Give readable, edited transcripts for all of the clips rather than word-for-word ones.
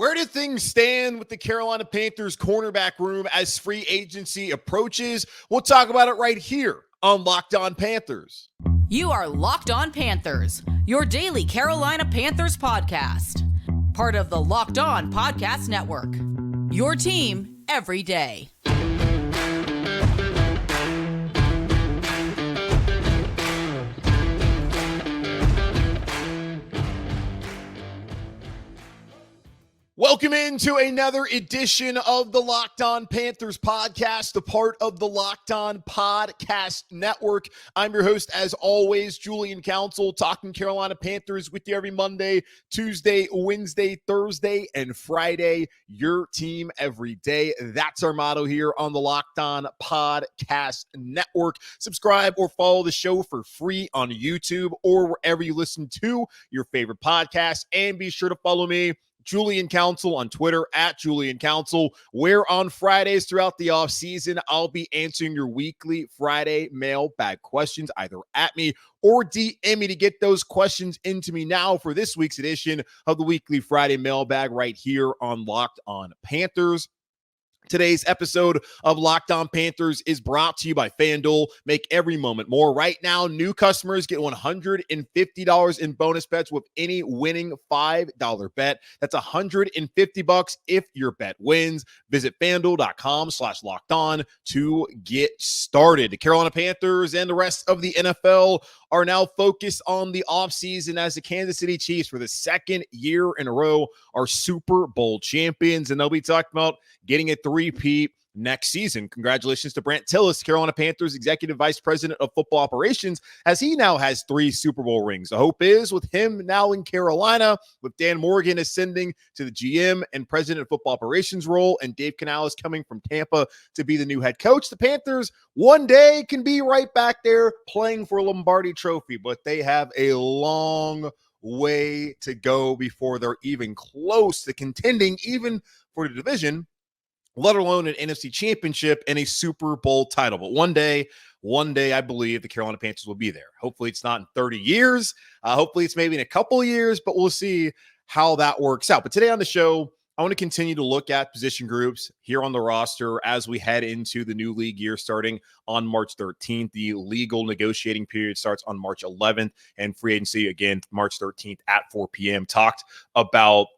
Where do things stand with the Carolina Panthers cornerback room as free agency approaches? We'll talk about it right here on Locked On Panthers. You are Locked On Panthers, your daily Carolina Panthers podcast. Part of the Locked On Podcast Network. Your team every day. Welcome into another edition of the Locked On Panthers podcast, a part of the Locked On Podcast Network. I'm your host, as always, Julian Council, talking Carolina Panthers with you every Monday, Tuesday, Wednesday, Thursday, and Friday. Your team every day. That's our motto here on the Locked On Podcast Network. Subscribe or follow the show for free on YouTube or wherever you listen to your favorite podcast. And be sure to follow me, Julian Council, on Twitter at Julian Council, where on Fridays throughout the offseason, I'll be answering your weekly Friday mailbag questions either at me or DM me to get those questions into me now for this week's edition of the weekly Friday mailbag right here on Locked On Panthers. Today's episode of Locked On Panthers is brought to you by FanDuel. Make every moment more. Right now, new customers get $150 in bonus bets with any winning $5 bet. That's $150 if your bet wins. Visit FanDuel.com/LockedOn to get started. The Carolina Panthers and the rest of the NFL are now focused on the offseason as the Kansas City Chiefs, for the second year in a row, are Super Bowl champions, and they'll be talking about getting a three-peat next season. Congratulations to Brant Tillis, Carolina Panthers Executive Vice President of Football Operations, as he now has 3 Super Bowl rings. The hope is, with him now in Carolina, with Dan Morgan ascending to the GM and President of Football Operations role, and Dave Canales coming from Tampa to be the new head coach, the Panthers one day can be right back there playing for a Lombardi trophy, but they have a long way to go before they're even close to contending even for the division, let alone an NFC championship and a Super Bowl title. But one day, I believe the Carolina Panthers will be there. Hopefully it's not in 30 years. Hopefully it's maybe in a couple of years, but we'll see how that works out. But today on the show, I want to continue to look at position groups here on the roster as we head into the new league year starting on March 13th. The legal negotiating period starts on March 11th, and free agency, again, March 13th at 4 p.m. Talked about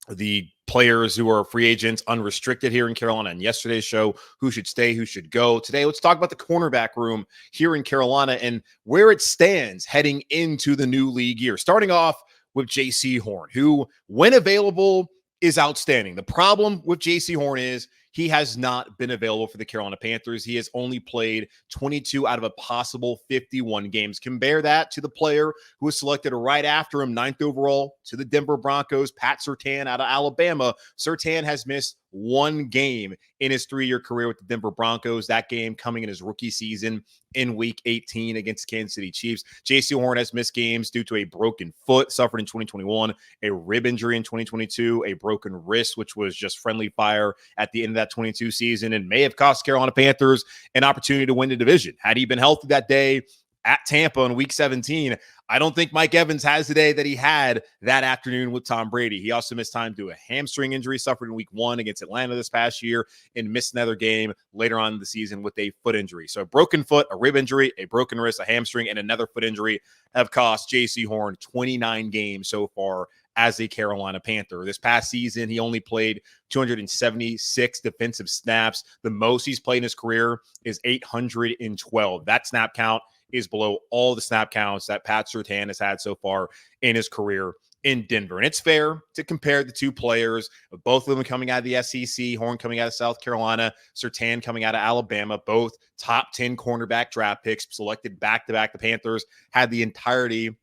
the players who are free agents unrestricted here in Carolina on yesterday's show, who should stay, who should go. Today, let's talk about the cornerback room here in Carolina and where it stands heading into the new league year. Starting off with Jaycee Horn, who, when available, is outstanding. The problem with Jaycee Horn is he has not been available for the Carolina Panthers. He has only played 22 out of a possible 51 games. Compare that to the player who was selected right after him, 9th overall, to the Denver Broncos, Pat Surtain out of Alabama. Surtain has missed 1 game in his 3-year career with the Denver Broncos, that game coming in his rookie season in Week 18 against Kansas City Chiefs. Jaycee Horn has missed games due to a broken foot suffered in 2021, a rib injury in 2022, a broken wrist, which was just friendly fire at the end of that 22 season, and may have cost Carolina Panthers an opportunity to win the division. Had he been healthy that day at Tampa in Week 17, I don't think Mike Evans has the day that he had that afternoon with Tom Brady. He also missed time due to a hamstring injury suffered in Week 1 against Atlanta this past year, and missed another game later on in the season with a foot injury. So a broken foot, a rib injury, a broken wrist, a hamstring, and another foot injury have cost Jaycee Horn 29 games so far as a Carolina Panther. This past season, he only played 276 defensive snaps. The most he's played in his career is 812. That snap count is below all the snap counts that Pat Surtain has had so far in his career in Denver. And it's fair to compare the two players, both of them coming out of the SEC, Horn coming out of South Carolina, Surtain coming out of Alabama, both top 10 cornerback draft picks, selected back-to-back. The Panthers had the entirety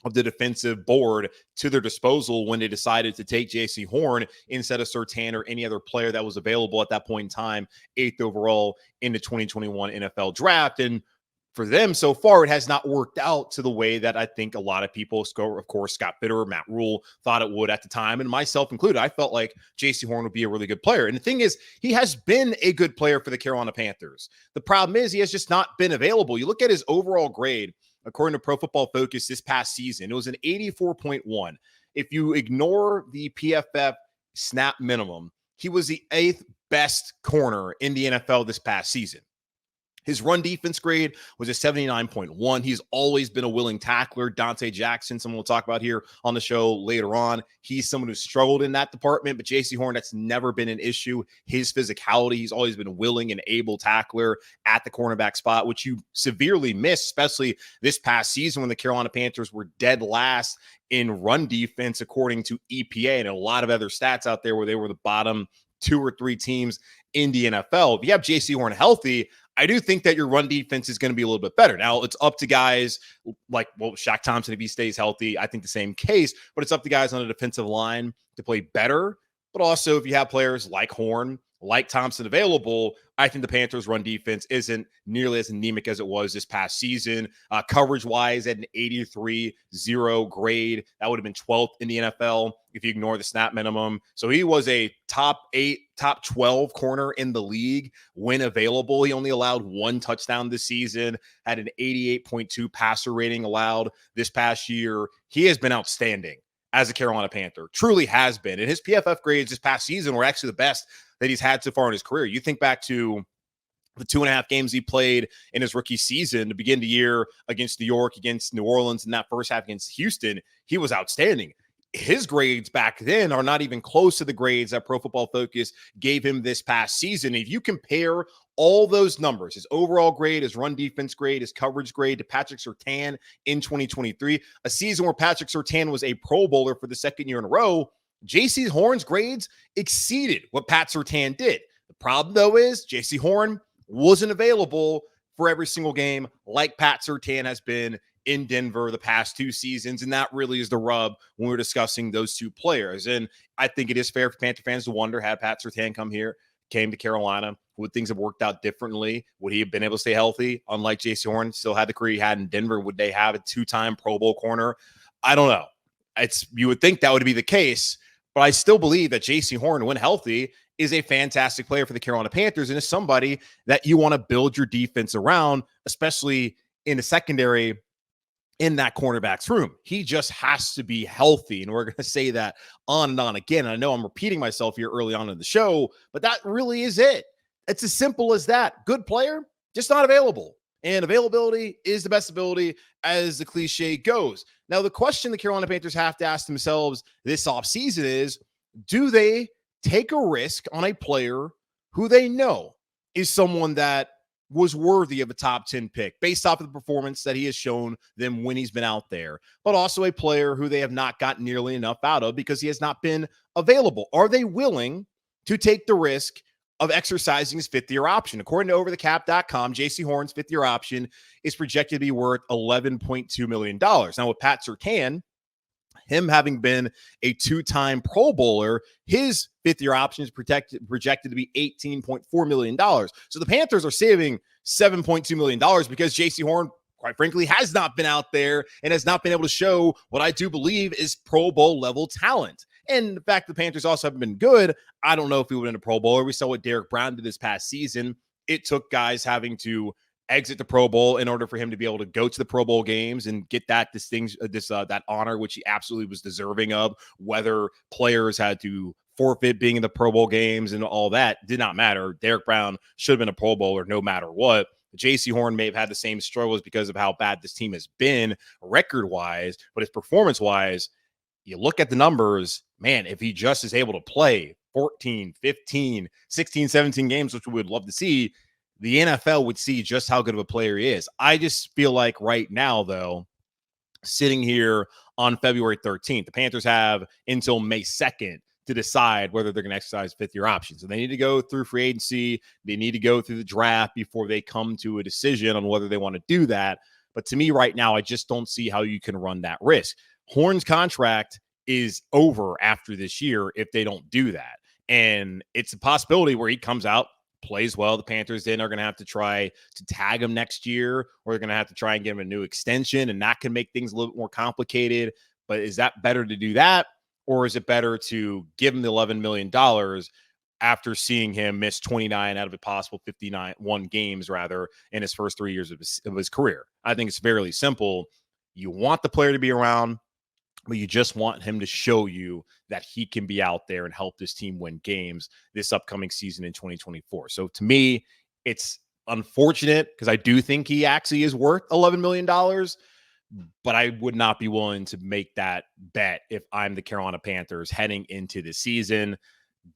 of the defensive board to their disposal when they decided to take Jaycee Horn instead of Surtain or any other player that was available at that point in time, 8th overall in the 2021 NFL draft. And for them so far, it has not worked out to the way that I think a lot of people, of course, Scott Bitter, Matt Rule, thought it would at the time, and myself included. I felt like Jaycee Horn would be a really good player. And the thing is, he has been a good player for the Carolina Panthers. The problem is he has just not been available. You look at his overall grade, according to Pro Football Focus this past season, it was an 84.1. If you ignore the PFF snap minimum, he was the 8th best corner in the NFL this past season. His run defense grade was a 79.1. He's always been a willing tackler. Dante Jackson, someone we'll talk about here on the show later on. He's someone who struggled in that department, but Jaycee Horn, that's never been an issue. His physicality, he's always been a willing and able tackler at the cornerback spot, which you severely miss, especially this past season when the Carolina Panthers were dead last in run defense, according to EPA and a lot of other stats out there where they were the bottom 2 or 3 teams in the NFL. If you have Jaycee Horn healthy, I do think that your run defense is going to be a little bit better. Now, it's up to guys like, Shaq Thompson, if he stays healthy, I think the same case, but it's up to guys on the defensive line to play better. But also, if you have players like Horn, like Thompson available, I think the Panthers' run defense isn't nearly as anemic as it was this past season. Coverage-wise, at an 83-0 grade, that would have been 12th in the NFL if you ignore the snap minimum. So he was a top 8, top 12 corner in the league when available. He only allowed 1 touchdown this season, had an 88.2 passer rating allowed this past year. He has been outstanding as a Carolina Panther, truly has been. And his PFF grades this past season were actually the best that he's had so far in his career. You think back to the 2.5 games he played in his rookie season to begin the year against New York, against New Orleans, and that first half against Houston, he was outstanding. His grades back then are not even close to the grades that Pro Football Focus gave him this past season. If you compare all those numbers, his overall grade, his run defense grade, his coverage grade to Patrick Surtain in 2023, a season where Patrick Surtain was a Pro Bowler for the second year in a row, Jaycee Horn's grades exceeded what Pat Surtain did. The problem, though, is Jaycee Horn wasn't available for every single game like Pat Surtain has been in Denver the past 2 seasons, and that really is the rub when we're discussing those 2 players. And I think it is fair for Panther fans to wonder, had Pat Surtain came to Carolina, would things have worked out differently? Would he have been able to stay healthy? Unlike Jaycee Horn, still had the career he had in Denver, would they have a 2-time Pro Bowl corner? I don't know. You would think that would be the case, but I still believe that Jaycee Horn, when healthy, is a fantastic player for the Carolina Panthers and is somebody that you want to build your defense around, especially in the secondary in that cornerback's room. He just has to be healthy, and we're going to say that on and on again. I know I'm repeating myself here early on in the show, but that really is it. It's as simple as that. Good player, just not available. And availability is the best ability, as the cliche goes. Now, the question the Carolina Panthers have to ask themselves this offseason is, do they take a risk on a player who they know is someone that was worthy of a top 10 pick based off of the performance that he has shown them when he's been out there, but also a player who they have not gotten nearly enough out of because he has not been available? Are they willing to take the risk of exercising his 5th-year option? According to overthecap.com, Jaycee Horn's 5th-year option is projected to be worth $11.2 million. Now, with Pat Surtain, him having been a 2-time Pro Bowler, his 5th-year option is projected to be $18.4 million. So the Panthers are saving $7.2 million because Jaycee Horn, quite frankly, has not been out there and has not been able to show what I do believe is Pro Bowl level talent. And the fact the Panthers also haven't been good, I don't know if he would have been a Pro Bowler. We saw what Derek Brown did this past season. It took guys having to exit the Pro Bowl in order for him to be able to go to the Pro Bowl games and get that that honor, which he absolutely was deserving of. Whether players had to forfeit being in the Pro Bowl games and all that did not matter. Derek Brown should have been a Pro Bowler no matter what. Jaycee Horn may have had the same struggles because of how bad this team has been record-wise, but his performance-wise, you look at the numbers, man, if he just is able to play 14, 15, 16, 17 games, which we would love to see, the NFL would see just how good of a player he is. I just feel like right now, though, sitting here on February 13th, the Panthers have until May 2nd to decide whether they're going to exercise 5th-year options. So they need to go through free agency. They need to go through the draft before they come to a decision on whether they want to do that. But to me right now, I just don't see how you can run that risk. Horn's contract is over after this year if they don't do that. And it's a possibility where he comes out, plays well. The Panthers then are going to have to try to tag him next year, or they're going to have to try and give him a new extension, and that can make things a little bit more complicated. But is that better to do that, or is it better to give him the $11 million after seeing him miss 29 out of a possible 51 games, rather, in his first 3 years of his career? I think it's fairly simple. You want the player to be around. but you just want him to show you that he can be out there and help this team win games this upcoming season in 2024. So to me, it's unfortunate because I do think he actually is worth $11 million, but I would not be willing to make that bet if I'm the Carolina Panthers heading into the season.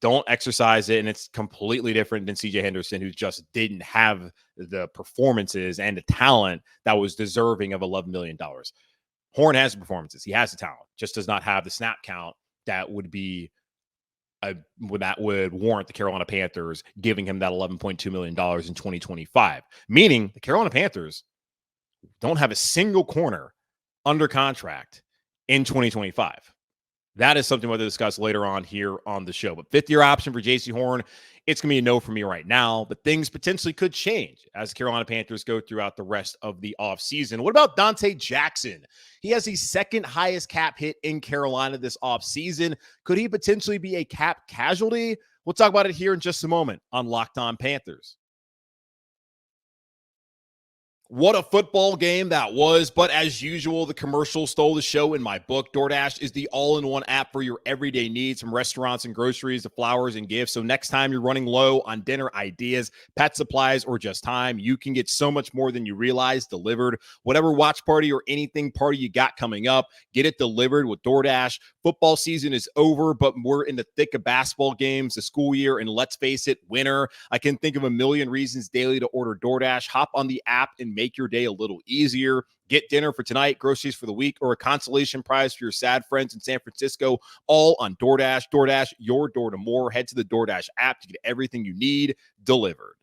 Don't exercise it, and it's completely different than CJ Henderson, who just didn't have the performances and the talent that was deserving of $11 million. Horn has the performances. He has the talent, just does not have the snap count that would be that would warrant the Carolina Panthers giving him that $11.2 million in 2025, meaning the Carolina Panthers don't have a single corner under contract in 2025. That is something we'll discuss later on here on the show. But fifth-year option for Jaycee Horn, it's going to be a no for me right now, but things potentially could change as the Carolina Panthers go throughout the rest of the offseason. What about Dante Jackson? He has the second highest cap hit in Carolina this offseason. Could he potentially be a cap casualty? We'll talk about it here in just a moment on Locked On Panthers. What a football game that was, but as usual, the commercial stole the show in my book. DoorDash is the all-in-one app for your everyday needs, from restaurants and groceries to flowers and gifts. So next time you're running low on dinner ideas, pet supplies, or just time, you can get so much more than you realize delivered. Whatever watch party or anything party you got coming up, get it delivered with DoorDash. Football season is over, but we're in the thick of basketball games, the school year, and let's face it, winter. I can think of a million reasons daily to order DoorDash. Hop on the app and make your day a little easier. Get dinner for tonight, groceries for the week, or a consolation prize for your sad friends in San Francisco, all on DoorDash. DoorDash, your door to more. Head to the DoorDash app to get everything you need delivered.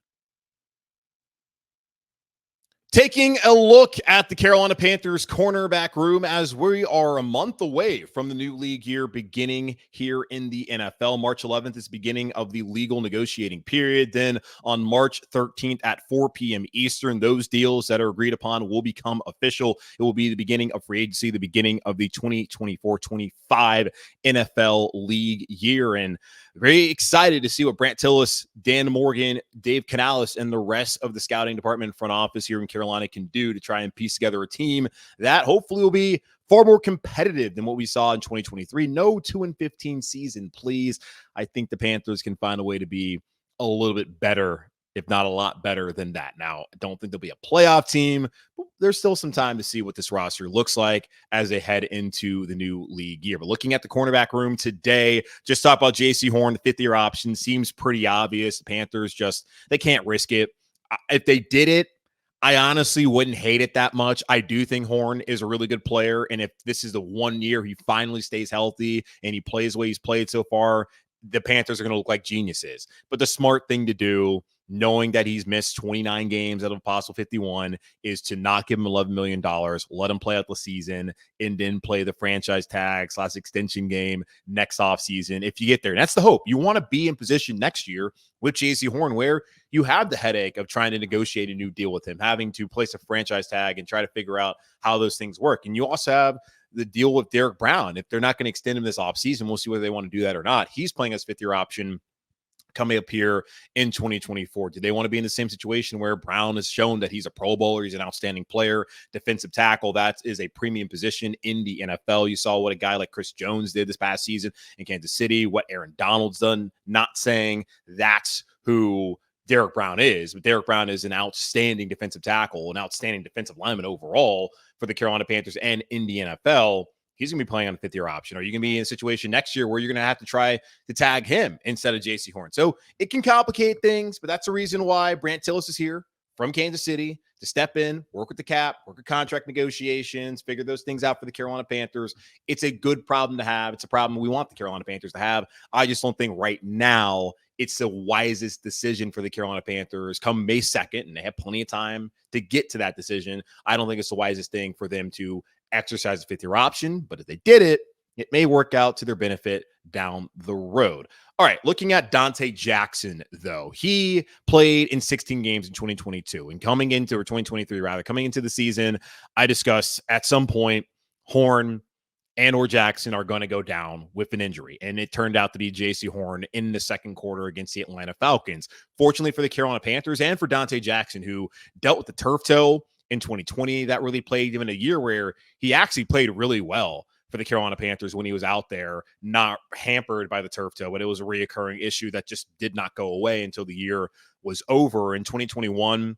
Taking a look at the Carolina Panthers cornerback room as we are a month away from the new league year beginning here in the NFL. March 11th is the beginning of the legal negotiating period. Then on March 13th at 4 p.m. Eastern, those deals that are agreed upon will become official. It will be the beginning of free agency, the beginning of the 2024-25 NFL league year. And very excited to see what Brant Tillis, Dan Morgan, Dave Canales, and the rest of the scouting department and front office here in Carolina can do to try and piece together a team that hopefully will be far more competitive than what we saw in 2023. No 2-15 season, please. I think the Panthers can find a way to be a little bit better, if not a lot better than that. Now, I don't think they'll be a playoff team, but there's still some time to see what this roster looks like as they head into the new league year. But looking at the cornerback room today, just talk about Jaycee Horn, the fifth-year option. Seems pretty obvious. The Panthers they can't risk it. If they did it, I honestly wouldn't hate it that much. I do think Horn is a really good player, and if this is the 1 year he finally stays healthy and he plays the way he's played so far, the Panthers are going to look like geniuses. But the smart thing to do, knowing that he's missed 29 games out of a possible 51, is to not give him $11 million, let him play out the season, and then play the franchise tag / extension game next offseason if you get there. And that's the hope. You want to be in position next year with Jaycee Horn where you have the headache of trying to negotiate a new deal with him, having to place a franchise tag and try to figure out how those things work. And you also have the deal with Derek Brown. If they're not going to extend him this offseason, we'll see whether they want to do that or not. He's playing his fifth-year option coming up here in 2024. Do they want to be in the same situation where Brown has shown that he's a Pro Bowler, he's an outstanding player, defensive tackle? That is a premium position in the NFL. You saw what a guy like Chris Jones did this past season in Kansas City, what Aaron Donald's done. Not saying that's who Derek Brown is, but Derek Brown is an outstanding defensive tackle, an outstanding defensive lineman overall for the Carolina Panthers and in the NFL. He's going to be playing on a fifth-year option. Are you going to be in a situation next year where you're going to have to try to tag him instead of Jaycee Horn? So it can complicate things, but that's the reason why Brant Tillis is here from Kansas City to step in, work with the cap, work with contract negotiations, figure those things out for the Carolina Panthers. It's a good problem to have. It's a problem we want the Carolina Panthers to have. I just don't think right now it's the wisest decision for the Carolina Panthers come May 2nd, and they have plenty of time to get to that decision. I don't think it's the wisest thing for them to exercise the fifth-year option, but if they did it, it may work out to their benefit down the road. All right, looking at Dante Jackson, though, he played in 16 games in 2022, and coming into the season, I discussed at some point Horn and or Jackson are going to go down with an injury, and it turned out to be Jaycee Horn in the second quarter against the Atlanta Falcons. Fortunately for the Carolina Panthers and for Dante Jackson, who dealt with the turf toe in 2020, that really plagued him in a year where he actually played really well for the Carolina Panthers when he was out there, not hampered by the turf toe, but it was a reoccurring issue that just did not go away until the year was over. In 2021,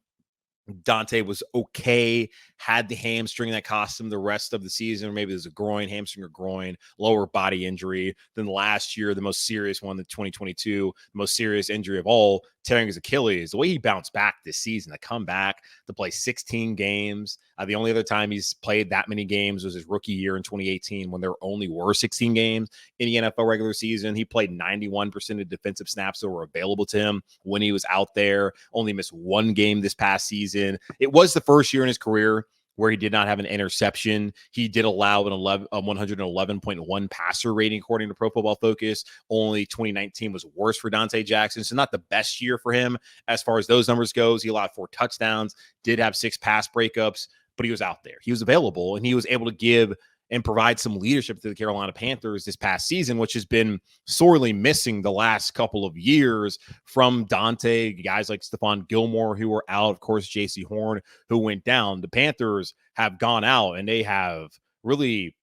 Donte was okay, had the hamstring that cost him the rest of the season, or maybe it was a hamstring or groin, lower body injury. Then last year, the most serious one, the 2022, the most serious injury of all, tearing his Achilles. The way he bounced back this season, to come back to play 16 games. The only other time he's played that many games was his rookie year in 2018 when there only were 16 games in the NFL regular season. He played 91% of defensive snaps that were available to him when he was out there, only missed one game this past season. It was the first year in his career where he did not have an interception. He did allow a 111.1 passer rating, according to Pro Football Focus. Only 2019 was worse for Dante Jackson. So not the best year for him as far as those numbers goes. He allowed 4 touchdowns, did have 6 pass breakups, but he was out there. He was available, and he was able to give and provide some leadership to the Carolina Panthers this past season, which has been sorely missing the last couple of years from Donte. Guys like Stephon Gilmore, who were out, of course, Jaycee Horn, who went down. The Panthers have gone out, and they have really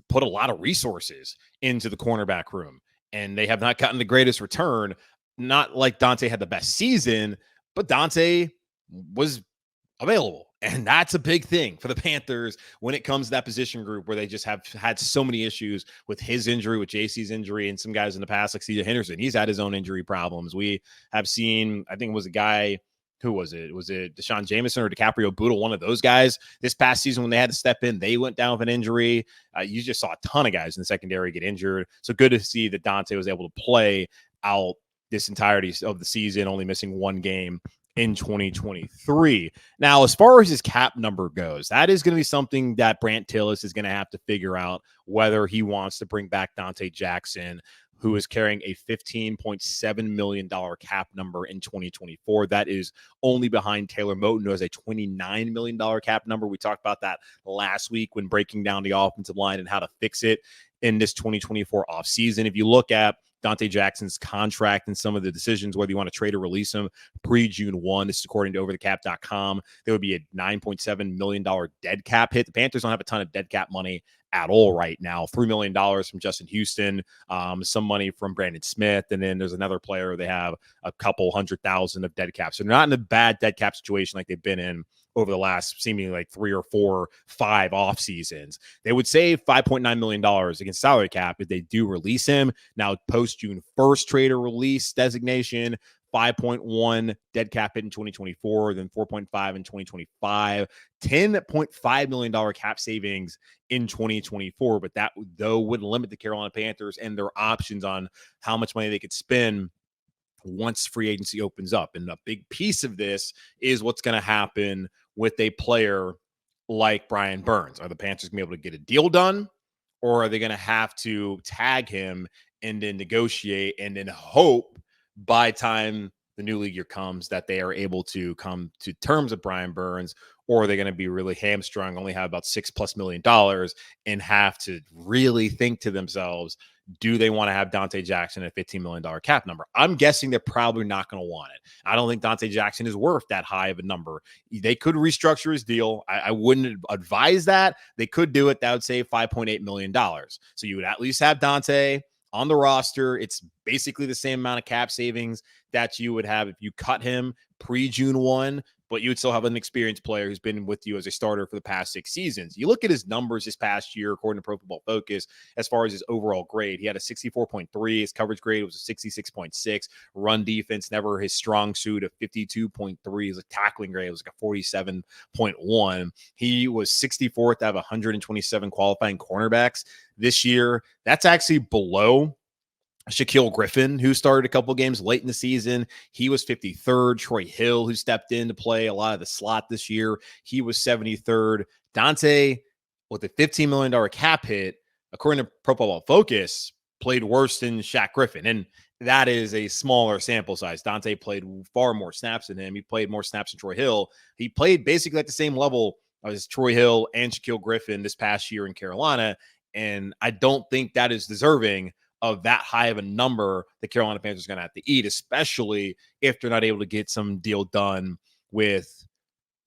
put a lot of resources into the cornerback room, and they have not gotten the greatest return. Not like Donte had the best season, but Donte was available. And that's a big thing for the Panthers when it comes to that position group, where they just have had so many issues with his injury, with JC's injury, and some guys in the past, like C.J. Henderson. He's had his own injury problems. We have seen, I think it was a guy, who was it? Was it Deshaun Jameson or DiCaprio Bootle? One of those guys this past season when they had to step in, they went down with an injury. You just saw a ton of guys in the secondary get injured. So good to see that Donte was able to play out this entirety of the season, only missing one game in 2023. Now, as far as his cap number goes, that is going to be something that Brant Tillis is going to have to figure out, whether he wants to bring back Dante Jackson, who is carrying a $15.7 million cap number in 2024. That is only behind Taylor Moton, who has a $29 million cap number. We talked about that last week when breaking down the offensive line and how to fix it in this 2024 offseason. If you look at Dante Jackson's contract and some of the decisions, whether you want to trade or release him pre-June 1. This is according to overthecap.com. There would be a $9.7 million dead cap hit. The Panthers don't have a ton of dead cap money at all right now. $3 million from Justin Houston, some money from Brandon Smith, and then there's another player. They have a couple $100,000 of dead cap. So they're not in a bad dead cap situation like they've been in over the last seemingly like 3 or 4, 5 off seasons. They would save $5.9 million against salary cap if they do release him. Now, post June 1st trade or release designation, 5.1 dead cap hit in 2024, then 4.5 in 2025, $10.5 million cap savings in 2024. But that, though, would limit the Carolina Panthers and their options on how much money they could spend once free agency opens up. And a big piece of this is what's going to happen with a player like Brian Burns. Are the Panthers going to be able to get a deal done, or are they going to have to tag him and then negotiate and then hope by time the new league year comes that they are able to come to terms with Brian Burns? Or are they going to be really hamstrung, only have about $6+ million, and have to really think to themselves, do they want to have Dante Jackson at a $15 million cap number? I'm guessing they're probably not going to want it. I don't think Dante Jackson is worth that high of a number. They could restructure his deal. I wouldn't advise that. They could do it. That would save $5.8 million. So you would at least have Dante on the roster. It's basically the same amount of cap savings that you would have if you cut him pre-June 1, but you would still have an experienced player who's been with you as a starter for the past 6 seasons. You look at his numbers this past year, according to Pro Football Focus, as far as his overall grade. He had a 64.3. His coverage grade was a 66.6. Run defense, never his strong suit, of 52.3. His tackling grade was like a 47.1. He was 64th out of 127 qualifying cornerbacks this year. That's actually below Shaquille Griffin, who started a couple games late in the season. He was 53rd. Troy Hill, who stepped in to play a lot of the slot this year, he was 73rd. Dante, with a $15 million cap hit, according to Pro Football Focus, played worse than Shaq Griffin. And that is a smaller sample size. Dante played far more snaps than him. He played more snaps than Troy Hill. He played basically at the same level as Troy Hill and Shaquille Griffin this past year in Carolina. And I don't think that is deserving of that high of a number the Carolina Panthers are going to have to eat, especially if they're not able to get some deal done with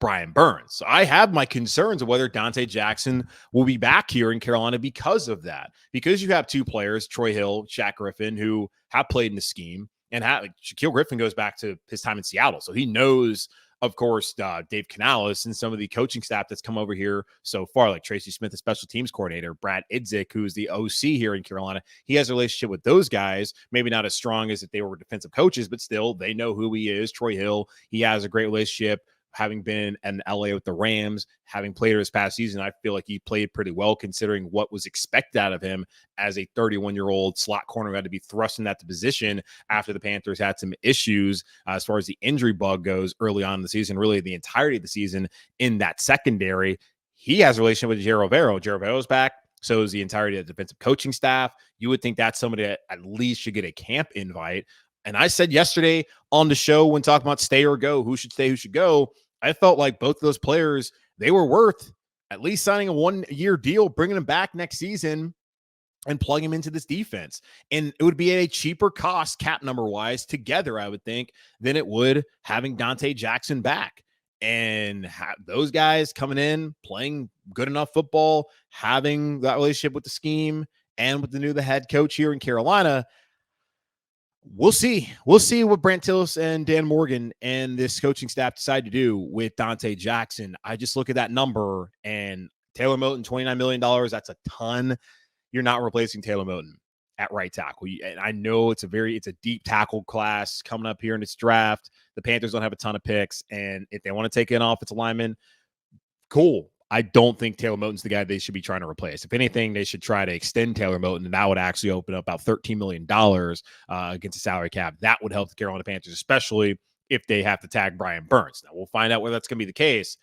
Brian Burns. So I have my concerns of whether Dante Jackson will be back here in Carolina because of that. Because you have two players, Troy Hill, Shaq Griffin, who have played in the scheme, and Shaquille Griffin goes back to his time in Seattle. So he knows, of course, Dave Canales and some of the coaching staff that's come over here so far, like Tracy Smith, the special teams coordinator, Brad Idzik, who's the OC here in Carolina. He has a relationship with those guys, maybe not as strong as if they were defensive coaches, but still they know who he is. Troy Hill, he has a great relationship. Having been in LA with the Rams, having played this past season, I feel like he played pretty well considering what was expected out of him as a 31-year-old slot corner who had to be thrust in that position after the Panthers had some issues as far as the injury bug goes early on in the season, really the entirety of the season in that secondary. He has a relationship with Jero Vero. Jero Vero's back. So is the entirety of the defensive coaching staff. You would think that's somebody that at least should get a camp invite. And I said yesterday on the show when talking about stay or go, who should stay, who should go, I felt like both of those players, they were worth at least signing a 1-year deal, bringing them back next season and plugging them into this defense. And it would be at a cheaper cost cap number wise together, I would think, than it would having Donte Jackson back. And those guys coming in, playing good enough football, having that relationship with the scheme and with the head coach here in Carolina. We'll see. We'll see what Brant Tillis and Dan Morgan and this coaching staff decide to do with Dante Jackson. I just look at that number and Taylor Moton, $29 million. That's a ton. You're not replacing Taylor Moton at right tackle. And I know it's a deep tackle class coming up here in this draft. The Panthers don't have a ton of picks. And if they want to take an offensive lineman, cool. I don't think Taylor Moton's the guy they should be trying to replace. If anything, they should try to extend Taylor Moton, and that would actually open up about $13 million against the salary cap. That would help the Carolina Panthers, especially if they have to tag Brian Burns. Now, we'll find out whether that's going to be the case.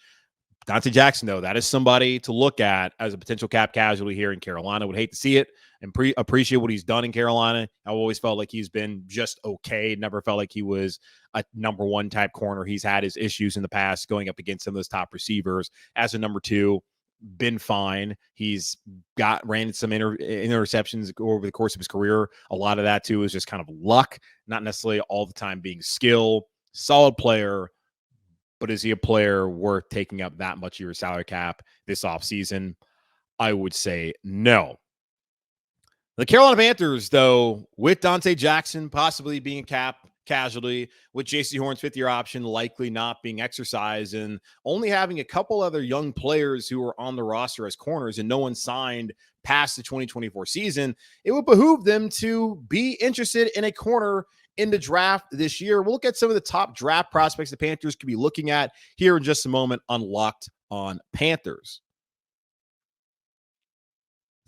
Dante Jackson, though, that is somebody to look at as a potential cap casualty here in Carolina. Would hate to see it and appreciate what he's done in Carolina. I've always felt like he's been just okay. Never felt like he was a number one type corner. He's had his issues in the past going up against some of those top receivers. As a number two, been fine. He's ran some interceptions over the course of his career. A lot of that, too, is just kind of luck, not necessarily all the time being skill. Solid player. But is he a player worth taking up that much of your salary cap this offseason? I would say no. The Carolina Panthers, though, with Donte Jackson possibly being a cap casualty, with Jaycee Horn's fifth-year option likely not being exercised, and only having a couple other young players who are on the roster as corners and no one signed past the 2024 season, it would behoove them to be interested in a corner in the draft this year. We'll look at some of the top draft prospects the Panthers could be looking at here in just a moment on Locked on Panthers.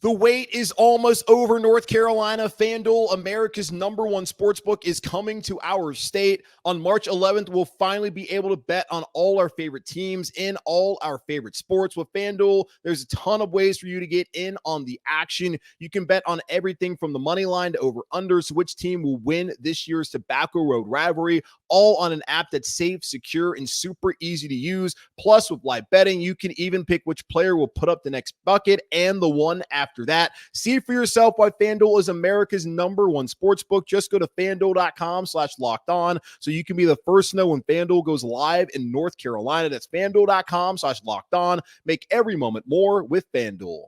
The wait is almost over. North Carolina, FanDuel, America's #1 sportsbook, is coming to our state. On March 11th, we'll finally be able to bet on all our favorite teams in all our favorite sports. With FanDuel, there's a ton of ways for you to get in on the action. You can bet on everything from the money line to over-unders, which team will win this year's Tobacco Road rivalry, all on an app that's safe, secure, and super easy to use. Plus, with live betting, you can even pick which player will put up the next bucket and the one after that. See for yourself why FanDuel is America's #1 sportsbook. Just go to FanDuel.com/lockedon so you can be the first to know when FanDuel goes live in North Carolina. That's FanDuel.com/lockedon. Make every moment more with FanDuel.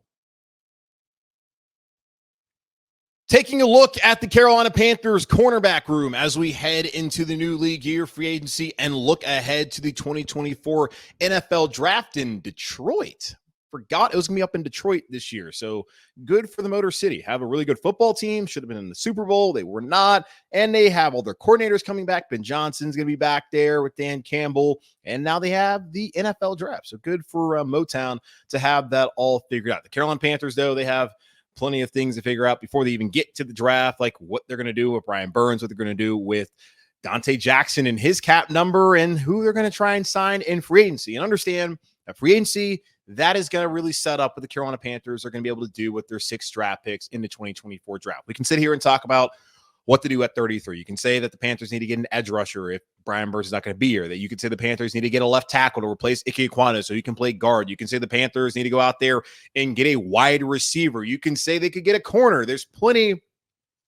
Taking a look at the Carolina Panthers cornerback room as we head into the new league year, free agency, and look ahead to the 2024 NFL draft in Detroit. Forgot it was going to be up in Detroit this year. So good for the Motor City. Have a really good football team. Should have been in the Super Bowl. They were not. And they have all their coordinators coming back. Ben Johnson's going to be back there with Dan Campbell. And now they have the NFL draft. So good for Motown to have that all figured out. The Carolina Panthers, though, they have plenty of things to figure out before they even get to the draft, like what they're going to do with Brian Burns, what they're going to do with Dante Jackson and his cap number, and who they're going to try and sign in free agency. And understand that free agency, that is going to really set up what the Carolina Panthers are going to be able to do with their 6 draft picks in the 2024 draft. We can sit here and talk about what to do at 33. You can say that the Panthers need to get an edge rusher if Brian Burns is not going to be here. That you can say the Panthers need to get a left tackle to replace Ike Ekwonu so you can play guard. You can say the Panthers need to go out there and get a wide receiver. You can say they could get a corner. There's plenty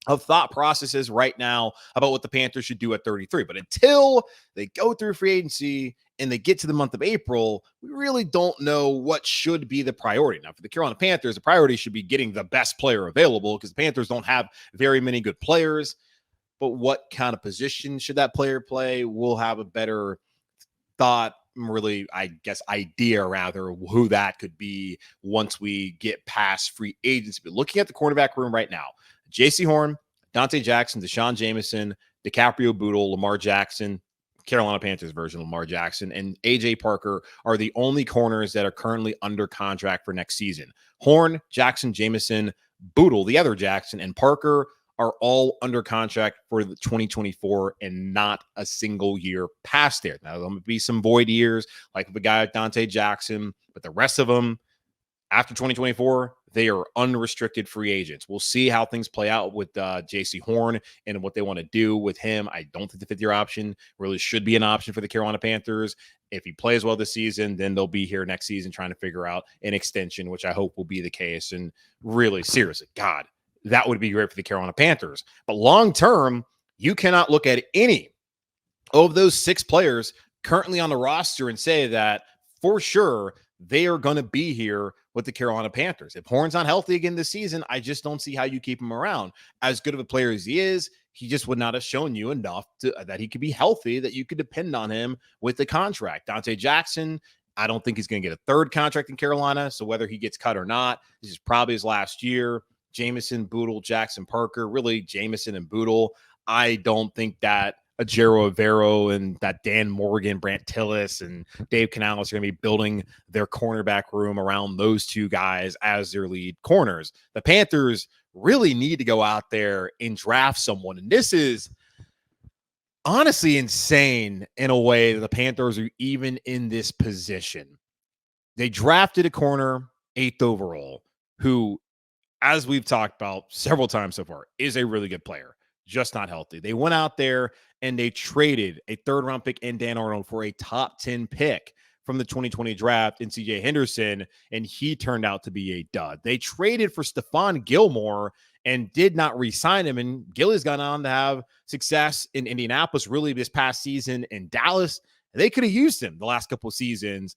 of thought processes right now about what the Panthers should do at 33. But until they go through free agency and they get to the month of April, we really don't know what should be the priority. Now, for the Carolina Panthers, the priority should be getting the best player available because the Panthers don't have very many good players. But what kind of position should that player play? We'll have a better thought, really, I guess, idea rather, who that could be once we get past free agency. But looking at the cornerback room right now, Jaycee Horn, Donte Jackson, Deshaun Jameson, DiCaprio Bootle, Lamar Jackson, Carolina Panthers version of Lamar Jackson, and AJ Parker are the only corners that are currently under contract for next season. Horn, Jackson, Jameson, Bootle, the other Jackson, and Parker are all under contract for the 2024 and not a single year past there. Now, there'll be some void years like the guy like Dante Jackson, but the rest of them after 2024, they are unrestricted free agents. We'll see how things play out with Jaycee Horn and what they want to do with him. I don't think the fifth-year option really should be an option for the Carolina Panthers. If he plays well this season, then they'll be here next season trying to figure out an extension, which I hope will be the case. And really, seriously, God, that would be great for the Carolina Panthers. But long-term, you cannot look at any of those 6 players currently on the roster and say that for sure they are going to be here with the Carolina Panthers. If Horn's not healthy again this season, I just don't see how you keep him around. As good of a player as he is, he just would not have shown you enough that he could be healthy, that you could depend on him with the contract. Dante Jackson, I don't think he's going to get a third contract in Carolina, so whether he gets cut or not, this is probably his last year. Jameson, Bootle, Jackson, Parker, really Jameson and Bootle. I don't think that Ajero Avero and that Dan Morgan, Brant Tillis, and Dave Canales are going to be building their cornerback room around those 2 guys as their lead corners. The Panthers really need to go out there and draft someone. And this is honestly insane in a way that the Panthers are even in this position. They drafted a corner 8th overall who, as we've talked about several times so far, is a really good player, just not healthy. They went out there and they traded a 3rd-round pick and Dan Arnold for a top 10 pick from the 2020 draft in CJ Henderson, and he turned out to be a dud. They traded for Stephon Gilmore and did not re-sign him, and Gilly's gone on to have success in Indianapolis, really this past season in Dallas. They could have used him the last couple of seasons.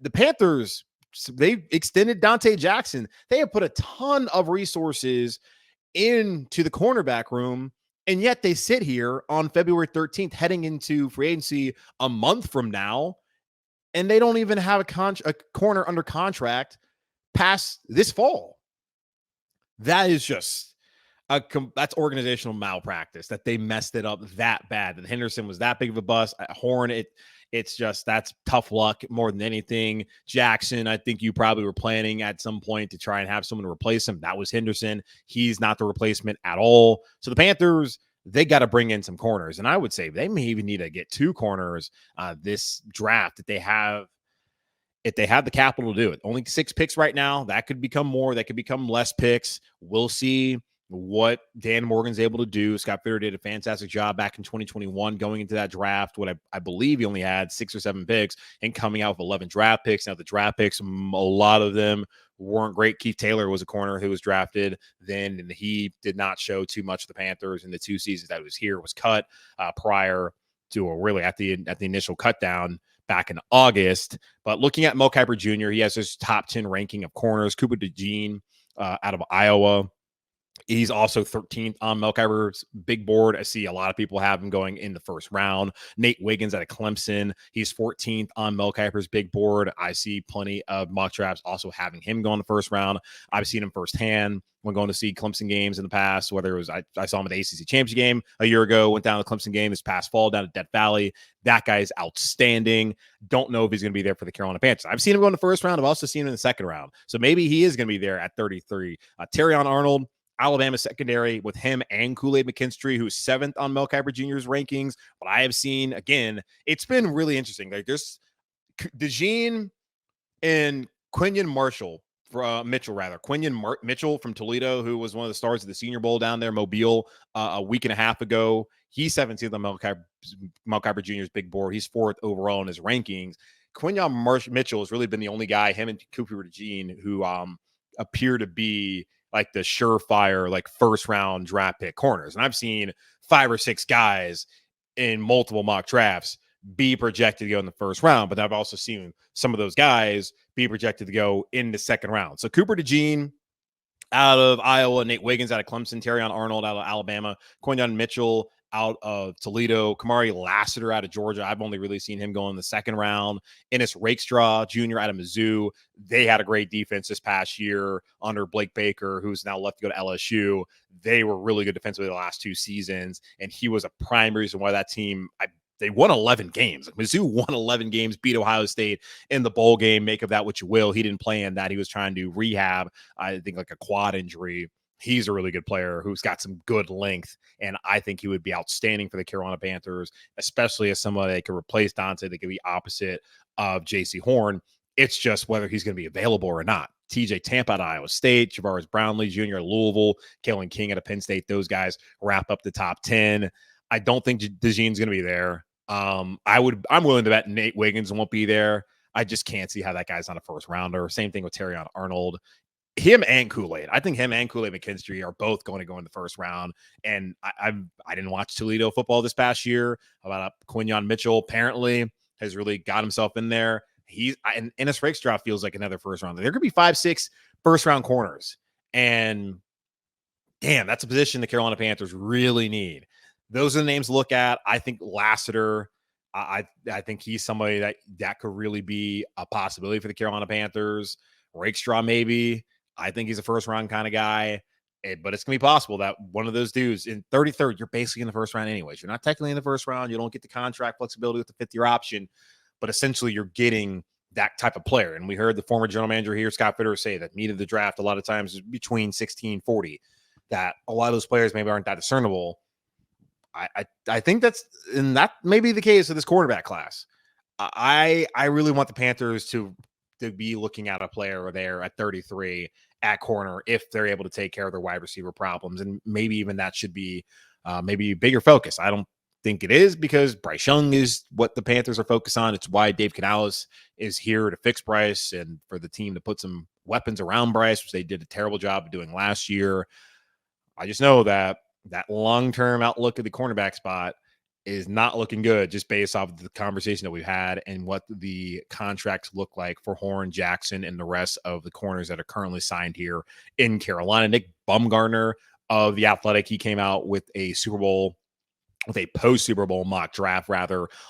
The Panthers, they extended Donte Jackson. They have put a ton of resources into the cornerback room, and yet they sit here on February 13th, heading into free agency a month from now, and they don't even have a corner under contract past this fall. That is just that's organizational malpractice, that they messed it up that bad. That Henderson was that big of a bust. Horn, it's just, that's tough luck more than anything. Jackson, I think you probably were planning at some point to try and have someone to replace him. That was Henderson. He's not the replacement at all. So the Panthers, they got to bring in some corners. And I would say they may even need to get 2 corners this draft if they have the capital to do it. Only 6 picks right now. That could become more. That could become less picks. We'll see what Dan Morgan's able to do. Scott Fitter did a fantastic job back in 2021 going into that draft. What I believe he only had 6 or 7 picks and coming out with 11 draft picks. Now the draft picks, a lot of them weren't great. Keith Taylor was a corner who was drafted then, and he did not show too much of the Panthers in the 2 seasons that he was here. Was cut prior to, or really at the initial cut down back in August. But looking at Mel Kiper Jr., he has his top 10 ranking of corners. Cooper DeJean out of Iowa, he's also 13th on Mel Kiper's big board. I see a lot of people have him going in the 1st round. Nate Wiggins out of Clemson, he's 14th on Mel Kiper's big board. I see plenty of mock drafts also having him go in the 1st round. I've seen him firsthand when going to see Clemson games in the past, whether it was I saw him at the ACC Championship game a year ago, went down to the Clemson game this past fall down at Death Valley. That guy is outstanding. Don't know if he's going to be there for the Carolina Panthers. I've seen him go in the 1st round. I've also seen him in the 2nd round. So maybe he is going to be there at 33. Terrion Arnold, Alabama secondary, with him and Kool-Aid McKinstry, who's 7th on Mel Kiper Jr.'s rankings. What I have seen, again, it's been really interesting. Like, there's DeJean and Quinyon Mitchell from Toledo, who was one of the stars of the Senior Bowl down there, Mobile, a week and a half ago. He's 17th on Mel Kiper Jr.'s big board. He's 4th overall in his rankings. Quinyon Mitchell has really been the only guy, him and Cooper DeJean, who appear to be like the surefire, like 1st round draft pick corners. And I've seen 5 or 6 guys in multiple mock drafts be projected to go in the first round. But I've also seen some of those guys be projected to go in the second round. So Cooper DeJean out of Iowa, Nate Wiggins out of Clemson, Terrion Arnold out of Alabama, Quinyon Mitchell out of Toledo, Kamari Lassiter out of Georgia. I've only really seen him go in the second round. Ennis Rakestraw Jr. out of Mizzou. They had a great defense this past year under Blake Baker, who's now left to go to LSU. They were really good defensively the last 2 seasons, and he was a prime reason why that team, they won 11 games. Mizzou won 11 games, beat Ohio State in the bowl game. Make of that what you will. He didn't play in that. He was trying to rehab, I think, like a quad injury. He's a really good player who's got some good length, and I think he would be outstanding for the Carolina Panthers, especially as somebody that could replace Donte, that could be opposite of Jaycee Horn. It's just whether he's going to be available or not. TJ Tampa at Iowa State, Javaris Brownlee Jr. at Louisville, Kalen King at Penn State. Those guys wrap up the top 10. I don't think DeJean's going to be there. I'm willing to bet Nate Wiggins won't be there. I just can't see how that guy's not a first rounder. Same thing with Terrion Arnold. Him and Kool-Aid. I think him and Kool-Aid McKinstry are both going to go in the first round. And I didn't watch Toledo football this past year. About Quinyon Mitchell apparently has really got himself in there. And Ennis Rakestraw feels like another first rounder. There could be 5-6 first round corners. And damn, that's a position the Carolina Panthers really need. Those are the names to look at. I think Lassiter, I think he's somebody that could really be a possibility for the Carolina Panthers. Rakestraw, maybe. I think he's a first-round kind of guy. But it's going to be possible that one of those dudes in 33rd, you're basically in the first round anyways. You're not technically in the first round. You don't get the contract flexibility with the fifth-year option. But essentially, you're getting that type of player. And we heard the former general manager here, Scott Fitterer, say that meat of the draft a lot of times is between 16 and 40, that a lot of those players maybe aren't that discernible. I think that may be the case of this quarterback class. I really want the Panthers to be looking at a player there at 33 at corner if they're able to take care of their wide receiver problems. And maybe even that should be maybe a bigger focus. I don't think it is, because Bryce Young is what the Panthers are focused on. It's why Dave Canales is here to fix Bryce and for the team to put some weapons around Bryce, which they did a terrible job of doing last year. I just know that long-term outlook of the cornerback spot is not looking good, just based off of the conversation that we've had and what the contracts look like for Horn, Jackson, and the rest of the corners that are currently signed here in Carolina. Nick Bumgarner of The Athletic, he came out with a post-Super Bowl mock draft,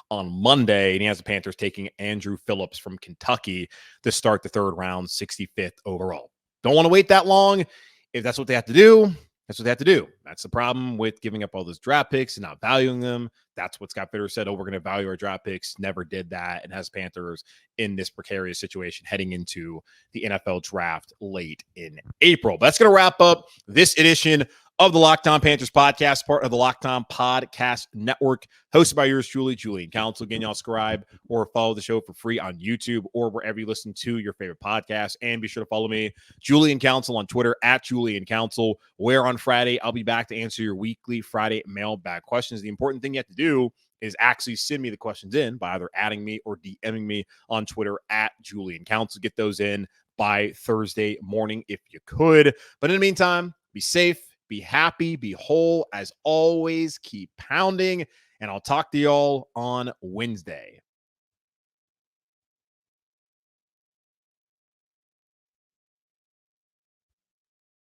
on Monday, and he has the Panthers taking Andrew Phillips from Kentucky to start the third round, 65th overall. Don't want to wait that long. If that's what they have to do, that's what they have to do. That's the problem with giving up all those draft picks and not valuing them. That's what Scott Fitterer said. We're going to value our draft picks. Never did that, and has Panthers in this precarious situation heading into the NFL draft late in April. But that's going to wrap up this edition of the Locked On Panthers podcast, part of the Locked On Podcast Network, hosted by yours truly, Julian Council. Again, y'all subscribe or follow the show for free on YouTube or wherever you listen to your favorite podcast. And be sure to follow me, Julian Council, on Twitter at Julian Council, where on Friday I'll be back to answer your weekly Friday mailbag questions. The important thing you have to do is actually send me the questions in by either adding me or DMing me on Twitter at Julian Council. Get those in by Thursday morning if you could. But in the meantime, be safe, be happy, be whole. As always, keep pounding, and I'll talk to y'all on Wednesday.